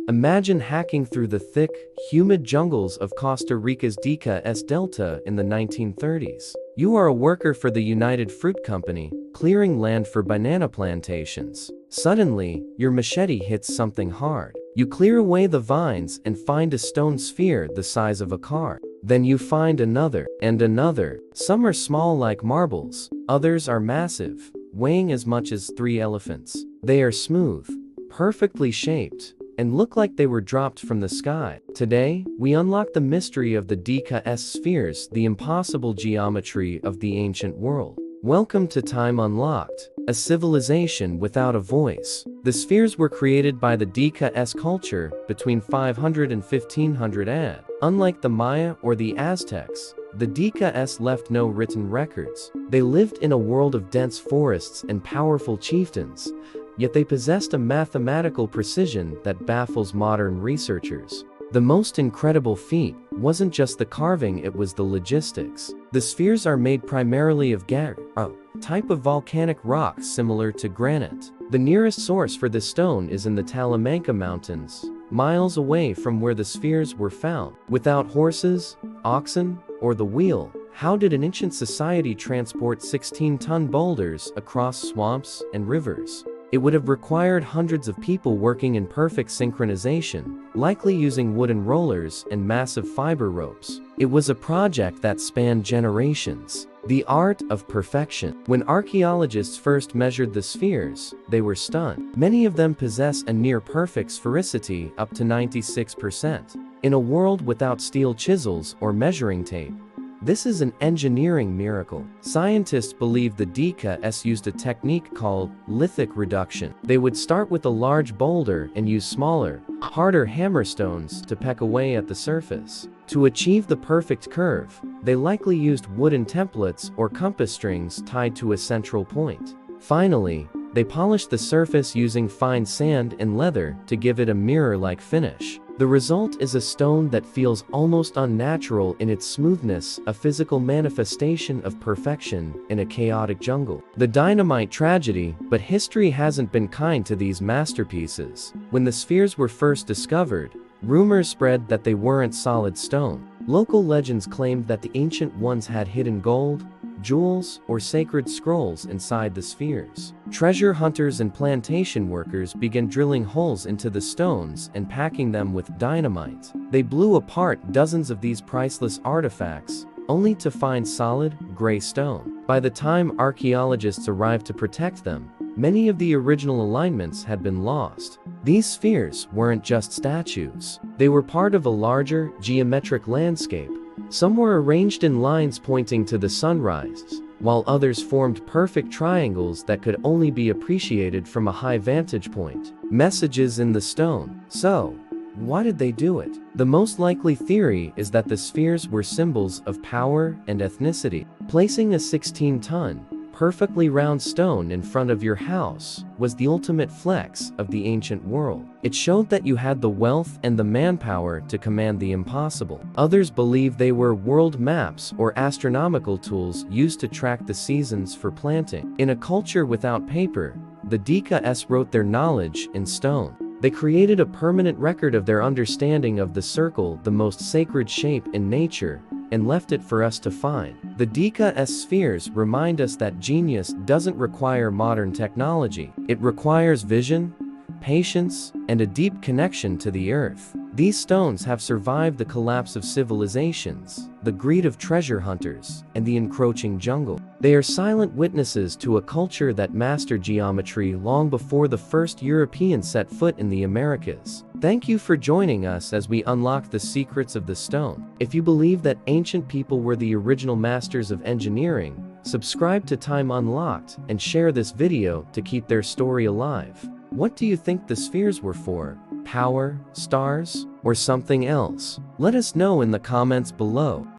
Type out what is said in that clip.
Imagine hacking through the thick, humid jungles of Costa Rica's Diquís Delta in the 1930s. You are a worker for the United Fruit Company, clearing land for banana plantations. Suddenly, your machete hits something hard. You clear away the vines and find a stone sphere the size of a car. Then you find another, and another. Some are small like marbles, others are massive, weighing as much as 3 elephants. They are smooth, perfectly shaped, and look like they were dropped from the sky. Today, we unlock the mystery of the Diquís Spheres, the impossible geometry of the ancient world. Welcome to Time Unlocked, a civilization without a voice. The spheres were created by the Diquís culture between 500 and 1500 AD. Unlike the Maya or the Aztecs, the Diquís left no written records. They lived in a world of dense forests and powerful chieftains, yet they possessed a mathematical precision that baffles modern researchers. The most incredible feat wasn't just the carving, it was the logistics. The spheres are made primarily of a type of volcanic rock similar to granite. The nearest source for this stone is in the Talamanca Mountains, miles away from where the spheres were found. Without horses, oxen, or the wheel, how did an ancient society transport 16-ton boulders across swamps and rivers? It would have required hundreds of people working in perfect synchronization, likely using wooden rollers and massive fiber ropes. It was a project that spanned generations. The art of perfection. When archaeologists first measured the spheres, they were stunned. Many of them possess a near-perfect sphericity, up to 96%. In a world without steel chisels or measuring tape, this is an engineering miracle. Scientists believe the Diquís used a technique called lithic reduction. They would start with a large boulder and use smaller, harder hammerstones to peck away at the surface. To achieve the perfect curve, they likely used wooden templates or compass strings tied to a central point. Finally, they polished the surface using fine sand and leather to give it a mirror-like finish. The result is a stone that feels almost unnatural in its smoothness, a physical manifestation of perfection in a chaotic jungle. The dynamite tragedy, but history hasn't been kind to these masterpieces. When the spheres were first discovered, rumors spread that they weren't solid stone. Local legends claimed that the ancient ones had hidden gold, jewels, or sacred scrolls inside the spheres. Treasure hunters and plantation workers began drilling holes into the stones and packing them with dynamite. They blew apart dozens of these priceless artifacts, only to find solid, gray stone. By the time archaeologists arrived to protect them, many of the original alignments had been lost. These spheres weren't just statues. They were part of a larger, geometric landscape. Some were arranged in lines pointing to the sunrise, while others formed perfect triangles that could only be appreciated from a high vantage point. Messages in the stone. So, why did they do it? The most likely theory is that the spheres were symbols of power and ethnicity. Placing a 16-ton, perfectly round stone in front of your house was the ultimate flex of the ancient world. It showed that you had the wealth and the manpower to command the impossible. Others believe they were world maps or astronomical tools used to track the seasons for planting. In a culture without paper, the Diquís wrote their knowledge in stone. They created a permanent record of their understanding of the circle, the most sacred shape in nature, and left it for us to find. The Diquís spheres remind us that genius doesn't require modern technology. It requires vision, patience, and a deep connection to the earth. These stones have survived the collapse of civilizations, the greed of treasure hunters, and the encroaching jungle. They are silent witnesses to a culture that mastered geometry long before the first Europeans set foot in the Americas. Thank you for joining us as we unlock the secrets of the stone. If you believe that ancient people were the original masters of engineering, subscribe to Time Unlocked and share this video to keep their story alive. What do you think the spheres were for? Power, stars, or something else? Let us know in the comments below.